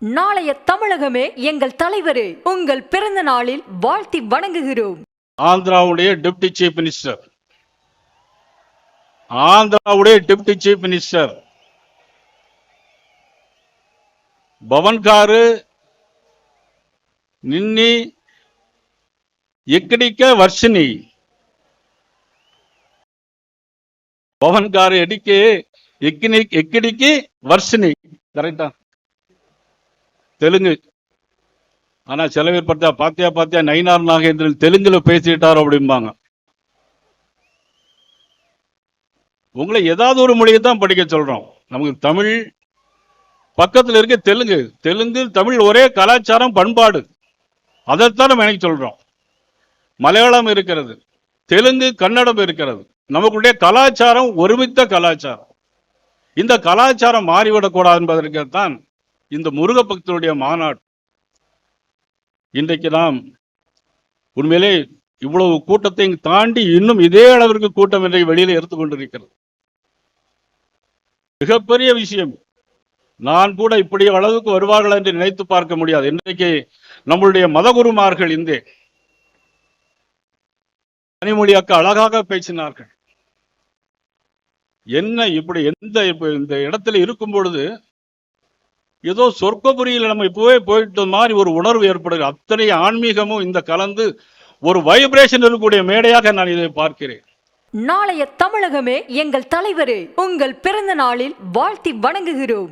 நாளைய தமிழகமே எங்கள் தலைவரே, உங்கள் பிறந்த நாளில் வாழ்த்தி வணங்குகிறோம். ஆந்திராவுடைய டெப்டி சீஃப் மினிஸ்டர் పవన్ గారు నిన్ని ఎక్కడికే వర్షిని పవన్ గారు ఎక్కడికి వర్షిని கரெக்டா தெலுங்கு. ஆனா சில பேர் பாத்தியா நயினார் நாகேந்திரன் தெலுங்குல பேசிட்டார் அப்படிம்பாங்க. உங்களை ஏதாவது ஒரு மொழியை தான் படிக்க சொல்றோம். நமக்கு தமிழ் பக்கத்தில் இருக்க தெலுங்கு தமிழ் ஒரே கலாச்சாரம் பண்பாடு, அதைத்தான் நம்ம எனக்கு சொல்றோம். மலையாளம் இருக்கிறது, தெலுங்கு கன்னடம் இருக்கிறது. நமக்குடைய கலாச்சாரம் ஒருமித்த கலாச்சாரம். இந்த கலாச்சாரம் மாறிவிடக்கூடாது என்பதற்குத்தான் இந்த முருக பக்தருடைய மாநாடு. இன்றைக்கு நாம் உண்மையிலே இவ்வளவு கூட்டத்தை தாண்டி இன்னும் இதே அளவிற்கு கூட்டம் இன்றைக்கு வெளியில எடுத்துக்கொண்டிருக்கிறது. மிகப்பெரிய விஷயம். நான் கூட இப்படி அளவுக்கு வருவார்கள் என்று நினைத்து பார்க்க முடியாது. இன்றைக்கு நம்மளுடைய மதகுருமார்கள் இந்த கனிமொழி அக்கா அழகாக பேசினார்கள். என்ன இப்படி இந்த இடத்துல இருக்கும் பொழுது ஏதோ சொர்க்கபுரியில் நம்ம இப்பவே போயிட்டு மாதிரி ஒரு உணர்வு ஏற்படுகிறது. அத்தனை ஆன்மீகமும் இந்த கலந்து ஒரு வைப்ரேஷன் இருக்கக்கூடிய மேடையாக நான் இதை பார்க்கிறேன். நாளைய தமிழகமே எங்கள் தலைவரே, உங்கள் பிறந்த நாளில் வாழ்த்தி வணங்குகிறோம்.